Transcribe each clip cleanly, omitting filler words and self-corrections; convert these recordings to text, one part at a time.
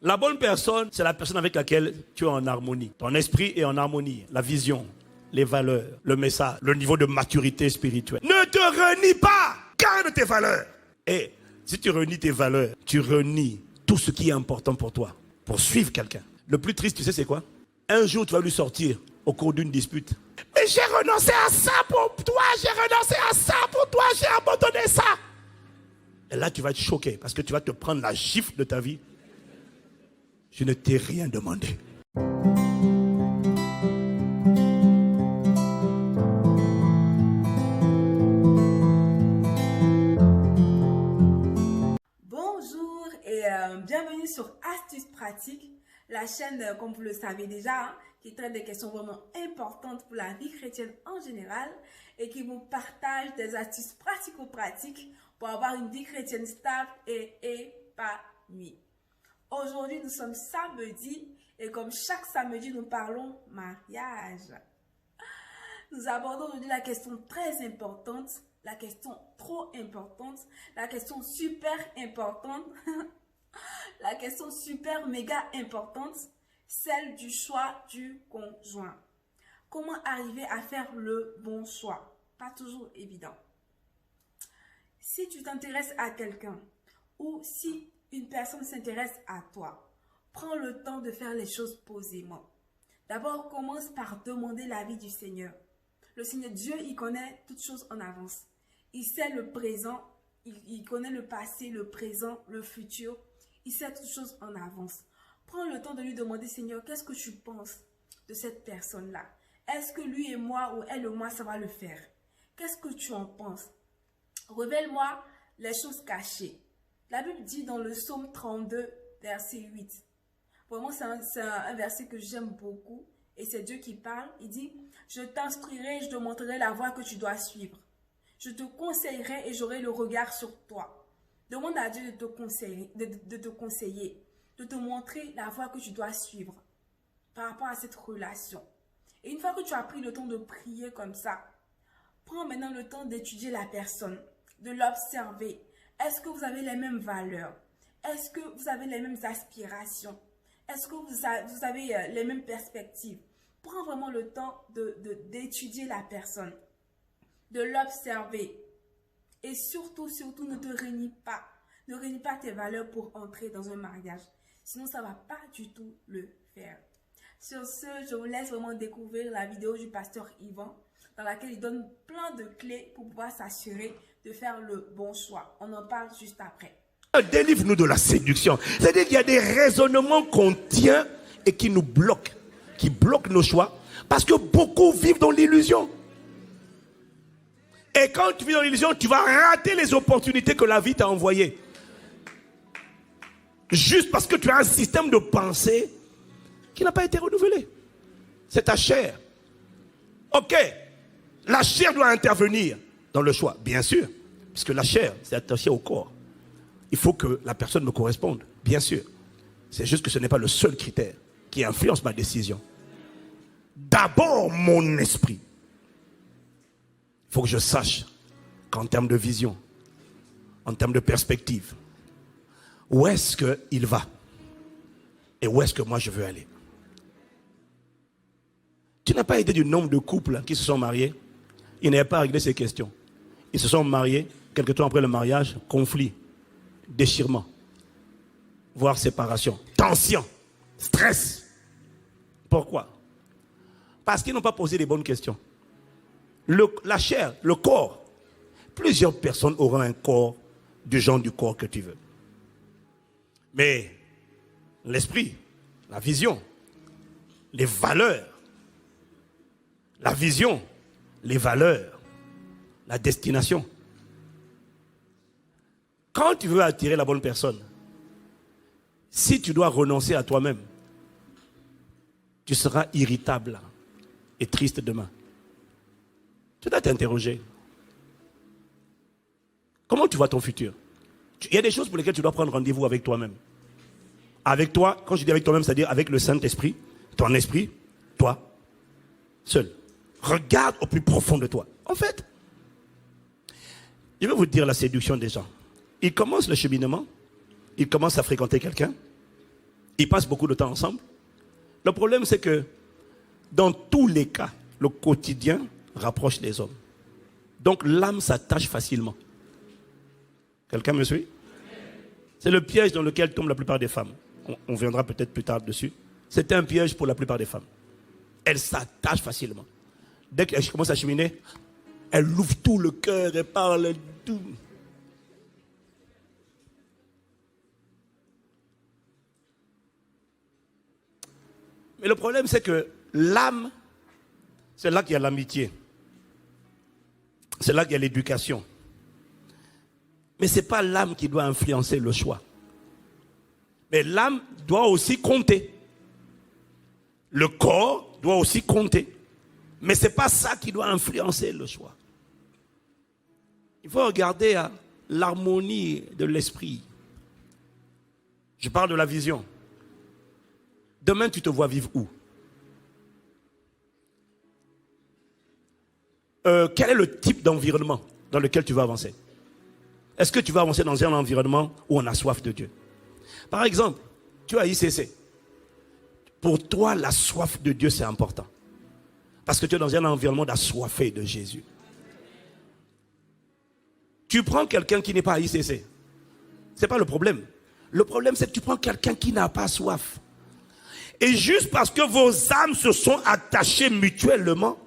La bonne personne, c'est la personne avec laquelle tu es en harmonie. Ton esprit est en harmonie. La vision, les valeurs, le message, le niveau de maturité spirituelle. Ne te renie pas. Garde tes valeurs. Et si tu renies tes valeurs, tu renies tout ce qui est important pour toi, pour suivre quelqu'un. Le plus triste, tu sais c'est quoi? Un jour, tu vas lui sortir au cours d'une dispute. Mais j'ai renoncé à ça pour toi, j'ai renoncé à ça pour toi, j'ai abandonné ça. Et là, tu vas être choqué parce que tu vas te prendre la gifle de ta vie. Je ne t'ai rien demandé. Bonjour et bienvenue sur Astuces Pratiques, la chaîne, comme vous le savez déjà, qui traite des questions vraiment importantes pour la vie chrétienne en général et qui vous partage des astuces pratico-pratiques pour avoir une vie chrétienne stable et épanouie. Aujourd'hui, nous sommes samedi et comme chaque samedi, nous parlons mariage. Nous abordons aujourd'hui la question très importante, la question trop importante, la question super importante, la question super méga importante, celle du choix du conjoint. Comment arriver à faire le bon choix? Pas toujours évident. Si tu t'intéresses à quelqu'un ou si une personne s'intéresse à toi, prends le temps de faire les choses posément. D'abord, commence par demander l'avis du Seigneur. Le Seigneur Dieu, il connaît toutes choses en avance. Il sait le présent, il connaît le passé, le présent, le futur. Il sait toutes choses en avance. Prends le temps de lui demander, Seigneur, qu'est-ce que tu penses de cette personne-là? Est-ce que lui et moi ou elle et moi, ça va le faire? Qu'est-ce que tu en penses? Révèle-moi les choses cachées. La Bible dit dans le psaume 32, verset 8. Vraiment, c'est un verset que j'aime beaucoup. Et c'est Dieu qui parle. Il dit, je t'instruirai, je te montrerai la voie que tu dois suivre. Je te conseillerai et j'aurai le regard sur toi. Demande à Dieu de te conseiller, de te montrer la voie que tu dois suivre par rapport à cette relation. Et une fois que tu as pris le temps de prier comme ça, prends maintenant le temps d'étudier la personne, de l'observer. Est-ce que vous avez les mêmes valeurs? Est-ce que vous avez les mêmes aspirations? Est-ce que vous avez les mêmes perspectives? Prends vraiment le temps d'étudier la personne, de l'observer. Et surtout, ne te réunis pas. Ne réunis pas tes valeurs pour entrer dans un mariage. Sinon, ça ne va pas du tout le faire. Sur ce, je vous laisse vraiment découvrir la vidéo du pasteur Yvan, dans laquelle il donne plein de clés pour pouvoir s'assurer de faire le bon choix. On en parle juste après. Délivre-nous de la séduction. C'est-à-dire qu'il y a des raisonnements qu'on tient et qui nous bloquent, qui bloquent nos choix, parce que beaucoup vivent dans l'illusion. Et quand tu vis dans l'illusion, tu vas rater les opportunités que la vie t'a envoyées. Juste parce que tu as un système de pensée qui n'a pas été renouvelé. C'est ta chair. Ok, la chair doit intervenir dans le choix, bien sûr, puisque la chair, c'est attaché au corps. Il faut que la personne me corresponde, bien sûr. C'est juste que ce n'est pas le seul critère qui influence ma décision. D'abord, mon esprit. Il faut que je sache qu'en termes de vision, en termes de perspective, où est-ce qu'il va et où est-ce que moi je veux aller. Tu n'as pas idée du nombre de couples qui se sont mariés. Ils n'avaient pas réglé ces questions. Ils se sont mariés, quelque temps après le mariage, conflit, déchirement, voire séparation, tension, stress. Pourquoi? Parce qu'ils n'ont pas posé les bonnes questions. La chair, le corps, plusieurs personnes auront un corps du genre du corps que tu veux. Mais l'esprit, la vision, les valeurs, la vision, les valeurs, la destination. Quand tu veux attirer la bonne personne, si tu dois renoncer à toi-même, tu seras irritable et triste demain. Tu dois t'interroger. Comment tu vois ton futur? Il y a des choses pour lesquelles tu dois prendre rendez-vous avec toi-même. Avec toi, quand je dis avec toi-même, c'est-à-dire avec le Saint-Esprit, ton esprit, toi, seul. Regarde au plus profond de toi. En fait, je vais vous dire la séduction des gens. Ils commencent le cheminement, ils commencent à fréquenter quelqu'un, Ils passent beaucoup de temps ensemble. Le problème, c'est que dans tous les cas, le quotidien rapproche les hommes. Donc l'âme s'attache facilement. Quelqu'un me suit? C'est le piège dans lequel tombent la plupart des femmes. On viendra peut-être plus tard dessus. C'est un piège pour la plupart des femmes. Elles s'attachent facilement. Dès qu'elles commencent à cheminer, elles ouvrent tout le cœur et parlent tout. Mais le problème, c'est que l'âme, c'est là qu'il y a l'amitié. C'est là qu'il y a l'éducation. Mais ce n'est pas l'âme qui doit influencer le choix. Mais l'âme doit aussi compter. Le corps doit aussi compter. Mais ce n'est pas ça qui doit influencer le choix. Il faut regarder à l'harmonie de l'esprit. Je parle de la vision. Demain, tu te vois vivre où? Quel est le type d'environnement dans lequel tu vas avancer? Est-ce que tu vas avancer dans un environnement où on a soif de Dieu? Par exemple, tu es à ICC. Pour toi, la soif de Dieu, c'est important. Parce que tu es dans un environnement d'assoiffé de Jésus. Tu prends quelqu'un qui n'est pas à ICC. Ce n'est pas le problème. Le problème, c'est que tu prends quelqu'un qui n'a pas soif. Et juste parce que vos âmes se sont attachées mutuellement,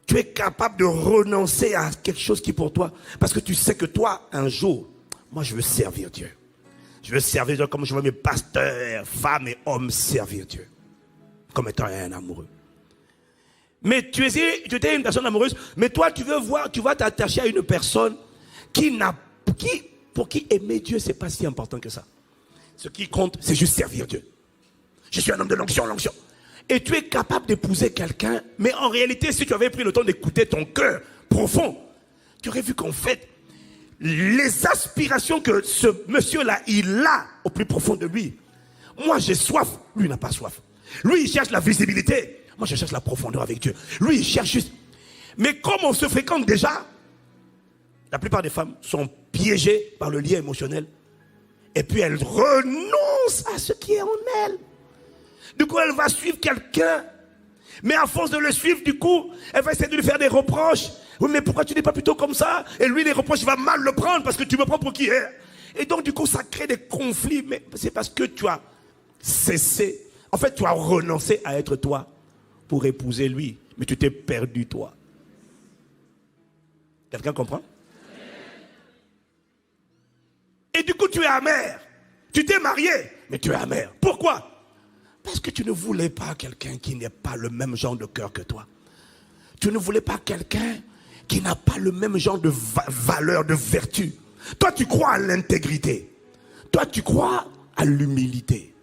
tu es capable de renoncer à quelque chose qui pour toi, parce que tu sais que toi, un jour, moi je veux servir Dieu. Je veux servir Dieu comme je vois mes pasteurs, femmes et hommes servir Dieu. Comme étant un amoureux. Mais tu étais une personne amoureuse, mais toi tu vas t'attacher à une personne pour qui aimer Dieu, c'est pas si important que ça. Ce qui compte, c'est juste servir Dieu. Je suis un homme de l'onction. Et tu es capable d'épouser quelqu'un, mais en réalité, si tu avais pris le temps d'écouter ton cœur profond, tu aurais vu qu'en fait, les aspirations que ce monsieur-là, il a au plus profond de lui. Moi, j'ai soif, lui n'a pas soif. Lui, il cherche la visibilité. Moi, je cherche la profondeur avec Dieu. Lui, il cherche juste. Mais comme on se fréquente déjà, la plupart des femmes sont piégées par le lien émotionnel. Et puis, elles renoncent à ce qui est en elles. Du coup, elle va suivre quelqu'un. Mais à force de le suivre, du coup, elle va essayer de lui faire des reproches. Oui, mais pourquoi tu n'es pas plutôt comme ça? Et lui, les reproches, il va mal le prendre parce que tu me prends pour qui est. Et donc, du coup, ça crée des conflits. Mais c'est parce que tu as cessé. En fait, tu as renoncé à être toi pour épouser lui. Mais tu t'es perdu, toi. Quelqu'un comprend? Et du coup, tu es amer. Tu t'es marié, mais tu es amer. Pourquoi? Parce que tu ne voulais pas quelqu'un qui n'ait pas le même genre de cœur que toi. Tu ne voulais pas quelqu'un qui n'a pas le même genre de valeur, de vertu. Toi, tu crois à l'intégrité. Toi, tu crois à l'humilité.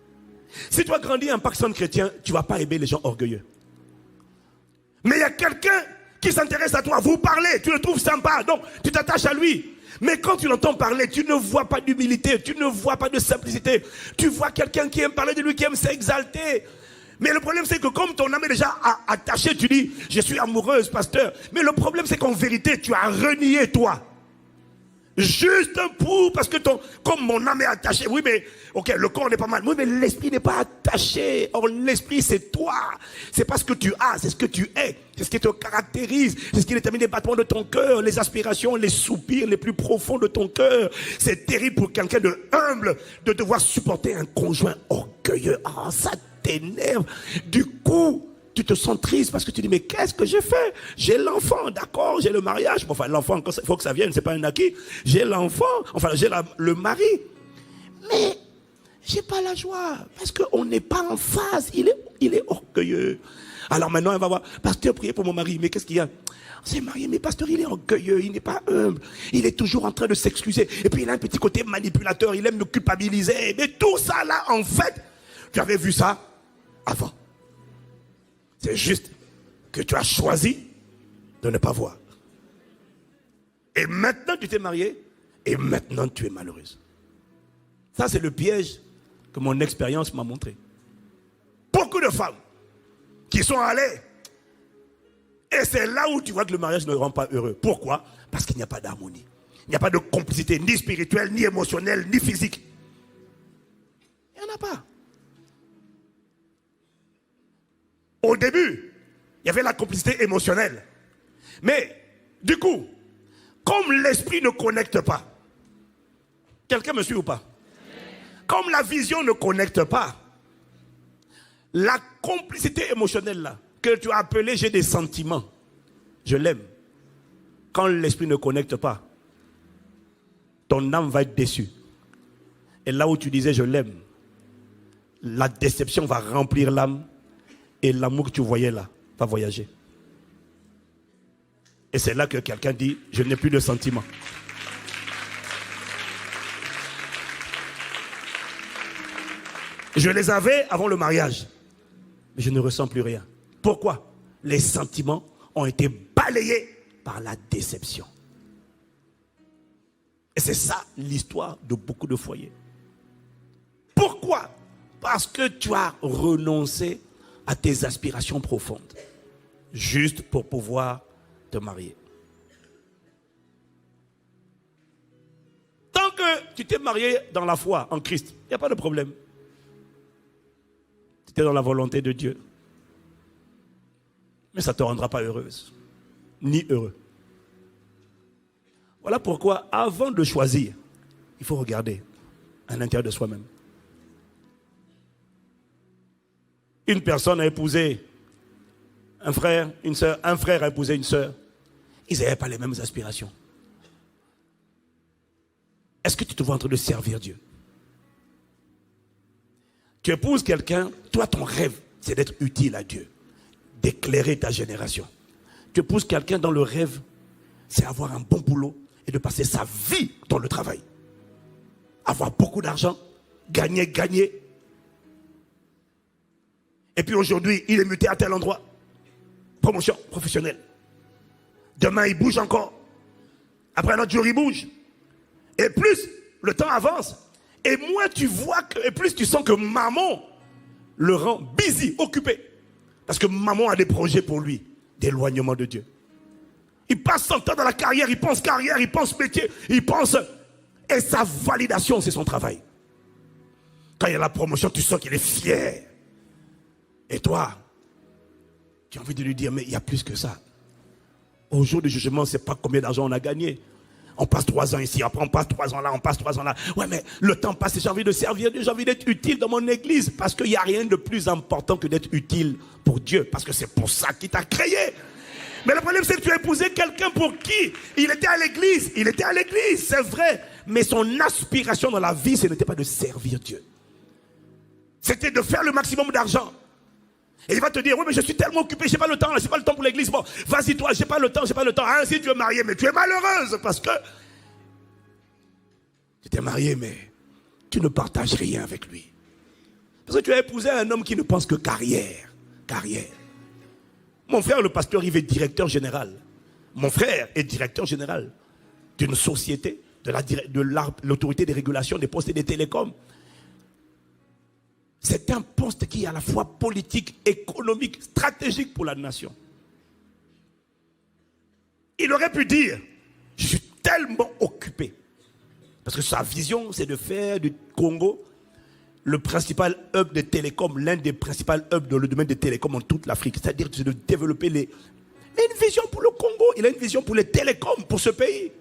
Si tu as grandi en personne chrétien, tu ne vas pas aimer les gens orgueilleux. Mais il y a quelqu'un qui s'intéresse à toi. Vous parlez, tu le trouves sympa, donc tu t'attaches à lui. Mais quand tu l'entends parler, tu ne vois pas d'humilité, tu ne vois pas de simplicité. Tu vois quelqu'un qui aime parler de lui, qui aime s'exalter. Mais le problème, c'est que comme ton âme est déjà attachée, tu dis, je suis amoureuse, pasteur. Mais le problème, c'est qu'en vérité, tu as renié toi. Juste parce que comme mon âme est attachée, oui mais, ok, le corps n'est pas mal, oui mais l'esprit n'est pas attaché. Or l'esprit c'est toi, c'est pas ce que tu as, c'est ce que tu es, c'est ce qui te caractérise, c'est ce qui détermine les battements de ton cœur, les aspirations, les soupirs les plus profonds de ton cœur. C'est terrible pour quelqu'un de humble de devoir supporter un conjoint orgueilleux. Ah, ça t'énerve. Du coup, tu te sens triste parce que tu dis, mais qu'est-ce que j'ai fait? J'ai l'enfant, d'accord, j'ai le mariage. Bon, enfin, l'enfant, il faut que ça vienne, c'est pas un acquis. J'ai l'enfant, enfin, j'ai le mari. Mais, j'ai pas la joie parce qu'on n'est pas en phase. Il est orgueilleux. Alors maintenant, elle va voir, pasteur, priez pour mon mari. Mais qu'est-ce qu'il y a? C'est marié, mais pasteur, il est orgueilleux, il n'est pas humble. Il est toujours en train de s'excuser. Et puis, il a un petit côté manipulateur, il aime nous culpabiliser. Mais tout ça, là, en fait, tu avais vu ça avant. C'est juste que tu as choisi de ne pas voir. Et maintenant, tu t'es marié et maintenant, tu es malheureuse. Ça, c'est le piège que mon expérience m'a montré. Beaucoup de femmes qui sont allées. Et c'est là où tu vois que le mariage ne rend pas heureux. Pourquoi? Parce qu'il n'y a pas d'harmonie. Il n'y a pas de complicité, ni spirituelle, ni émotionnelle, ni physique. Il n'y en a pas. Au début, il y avait la complicité émotionnelle. Mais, du coup, comme l'esprit ne connecte pas, quelqu'un me suit ou pas? Comme la vision ne connecte pas, la complicité émotionnelle là, que tu as appelée j'ai des sentiments, je l'aime. Quand l'esprit ne connecte pas, ton âme va être déçue. Et là où tu disais je l'aime, la déception va remplir l'âme et l'amour que tu voyais là va voyager. Et c'est là que quelqu'un dit je n'ai plus de sentiments. Je les avais avant le mariage, mais je ne ressens plus rien. Pourquoi? Les sentiments ont été balayés par la déception. Et c'est ça l'histoire de beaucoup de foyers. Pourquoi? Parce que tu as renoncé à tes aspirations profondes, juste pour pouvoir te marier. Tant que tu t'es marié dans la foi en Christ, il n'y a pas de problème. Tu es dans la volonté de Dieu. Mais ça ne te rendra pas heureuse, ni heureux. Voilà pourquoi, avant de choisir, il faut regarder à l'intérieur de soi-même. Une personne a épousé un frère, une sœur, un frère a épousé une sœur. Ils n'avaient pas les mêmes aspirations. Est-ce que tu te vois en train de servir Dieu? Tu épouses quelqu'un, toi ton rêve, c'est d'être utile à Dieu, d'éclairer ta génération. Tu épouses quelqu'un dont le rêve, c'est avoir un bon boulot et de passer sa vie dans le travail. Avoir beaucoup d'argent, gagner. Et puis aujourd'hui, il est muté à tel endroit. Promotion professionnelle. Demain, il bouge encore. Après un autre jour, il bouge. Et plus le temps avance, et moins tu vois et plus tu sens que maman le rend busy, occupé. Parce que maman a des projets pour lui, d'éloignement de Dieu. Il passe son temps dans la carrière, il pense métier, il pense... Et sa validation, c'est son travail. Quand il y a la promotion, tu sens qu'il est fier. Et toi, tu as envie de lui dire, mais il y a plus que ça. Au jour du jugement, c'est pas combien d'argent on a gagné. On passe 3 ans ici, après on passe 3 ans là, on passe 3 ans là. Ouais, mais le temps passe et j'ai envie de servir Dieu, j'ai envie d'être utile dans mon église. Parce qu'il n'y a rien de plus important que d'être utile pour Dieu. Parce que c'est pour ça qu'il t'a créé. Mais le problème, c'est que tu as épousé quelqu'un pour qui il était à l'église. Il était à l'église, c'est vrai. Mais son aspiration dans la vie, ce n'était pas de servir Dieu. C'était de faire le maximum d'argent. Et il va te dire, oui, mais je suis tellement occupé, j'ai pas le temps, j'ai pas le temps pour l'église. Bon, vas-y toi, j'ai pas le temps. Ah, si tu es marié, mais tu es malheureuse parce que tu t'es marié, mais tu ne partages rien avec lui. Parce que tu as épousé un homme qui ne pense que carrière. Mon frère, le pasteur, il est directeur général. Mon frère est directeur général d'une société, de l'autorité des régulations des postes et des télécoms. C'est un poste qui est à la fois politique, économique, stratégique pour la nation. Il aurait pu dire, je suis tellement occupé. Parce que sa vision, c'est de faire du Congo le principal hub de télécom, l'un des principaux hubs dans le domaine des télécoms en toute l'Afrique. C'est-à-dire de développer les... Mais une vision pour le Congo, il a une vision pour les télécoms, pour ce pays.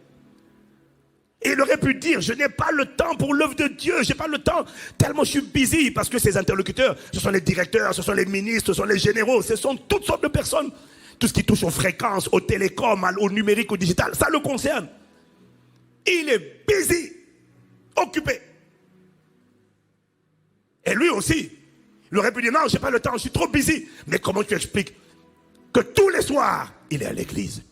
Et il aurait pu dire, je n'ai pas le temps pour l'œuvre de Dieu, je n'ai pas le temps, tellement je suis busy, parce que ses interlocuteurs, ce sont les directeurs, ce sont les ministres, ce sont les généraux, ce sont toutes sortes de personnes. Tout ce qui touche aux fréquences, aux télécoms, au numérique, au digital, ça le concerne. Il est busy, occupé. Et lui aussi, il aurait pu dire, non, je n'ai pas le temps, je suis trop busy. Mais comment tu expliques que tous les soirs, il est à l'église?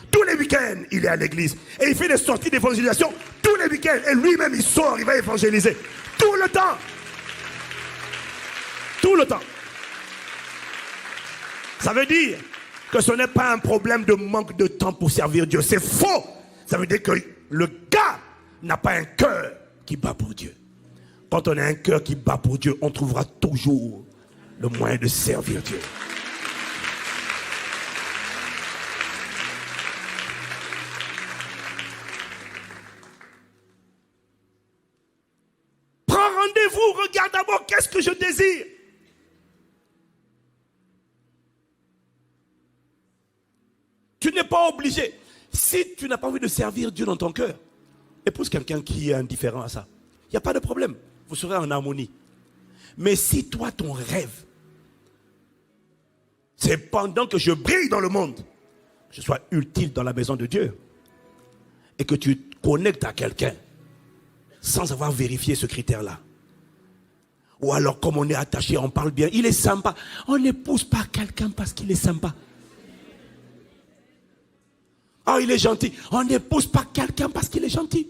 Tous les week-ends, il est à l'église. Et il fait des sorties d'évangélisation tous les week-ends. Et lui-même, il sort, il va évangéliser. Tout le temps. Tout le temps. Ça veut dire que ce n'est pas un problème de manque de temps pour servir Dieu. C'est faux. Ça veut dire que le gars n'a pas un cœur qui bat pour Dieu. Quand on a un cœur qui bat pour Dieu, on trouvera toujours le moyen de servir Dieu. Prends rendez-vous, regarde d'abord qu'est-ce que je désire. pas obligé. Si tu n'as pas envie de servir Dieu dans ton cœur, épouse quelqu'un qui est indifférent à ça. Il n'y a pas de problème. Vous serez en harmonie. Mais si toi, ton rêve, c'est pendant que je brille dans le monde, que je sois utile dans la maison de Dieu, et que tu te connectes à quelqu'un sans avoir vérifié ce critère-là. Ou alors, comme on est attaché, on parle bien, il est sympa. On n'épouse pas quelqu'un parce qu'il est sympa. Oh, il est gentil. On n'épouse pas quelqu'un parce qu'il est gentil.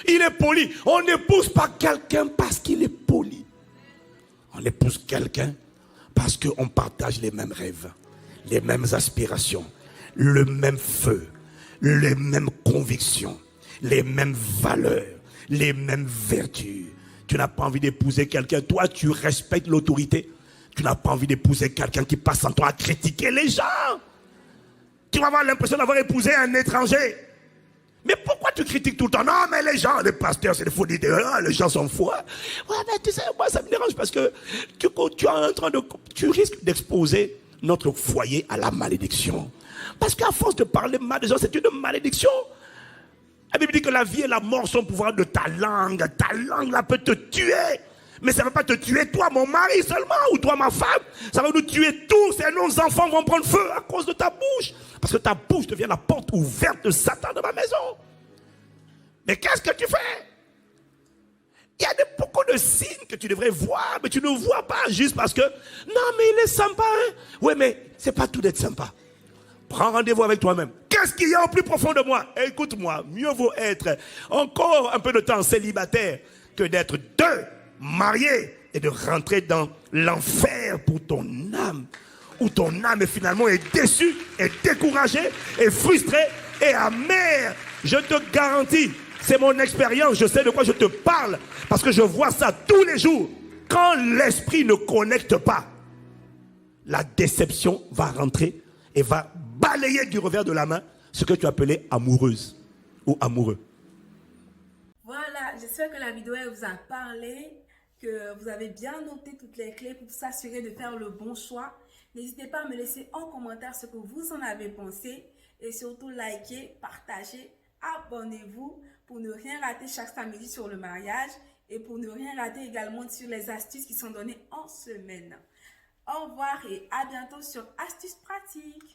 Il est poli. On n'épouse pas quelqu'un parce qu'il est poli. On épouse quelqu'un parce qu'on partage les mêmes rêves, les mêmes aspirations, le même feu, les mêmes convictions, les mêmes valeurs, les mêmes vertus. Tu n'as pas envie d'épouser quelqu'un, toi tu respectes l'autorité. Tu n'as pas envie d'épouser quelqu'un qui passe son temps à critiquer les gens. Tu vas avoir l'impression d'avoir épousé un étranger. Mais pourquoi tu critiques tout le temps? Non, mais les gens, les pasteurs, c'est des faux idées. Les gens sont fous. Ouais, mais tu sais, moi, ça me dérange parce que tu risques d'exposer notre foyer à la malédiction. Parce qu'à force de parler mal des gens, c'est une malédiction. La Bible dit que la vie et la mort sont au pouvoir de ta langue. Ta langue, là, peut te tuer. Mais ça ne va pas te tuer, toi, mon mari seulement, ou toi, ma femme. Ça va nous tuer tous, et nos enfants vont prendre feu à cause de ta bouche. Parce que ta bouche devient la porte ouverte de Satan dans ma maison. Mais qu'est-ce que tu fais? Il y a beaucoup de signes que tu devrais voir, mais tu ne vois pas juste parce que, non, mais il est sympa, hein? Oui, mais c'est pas tout d'être sympa. Prends rendez-vous avec toi-même. Qu'est-ce qu'il y a au plus profond de moi? Écoute-moi, mieux vaut être encore un peu de temps célibataire que d'être deux mariés et de rentrer dans l'enfer pour ton âme, où ton âme finalement est déçue, est découragée, est frustrée et amère. Je te garantis, c'est mon expérience, je sais de quoi je te parle, parce que je vois ça tous les jours. Quand l'esprit ne connecte pas, la déception va rentrer et va balayer du revers de la main ce que tu appelais amoureuse ou amoureux. Voilà, j'espère que la vidéo vous a parlé, que vous avez bien noté toutes les clés pour s'assurer de faire le bon choix. N'hésitez pas à me laisser en commentaire ce que vous en avez pensé et surtout likez, partagez, abonnez-vous pour ne rien rater chaque samedi sur le mariage et pour ne rien rater également sur les astuces qui sont données en semaine. Au revoir et à bientôt sur Astuces Pratiques.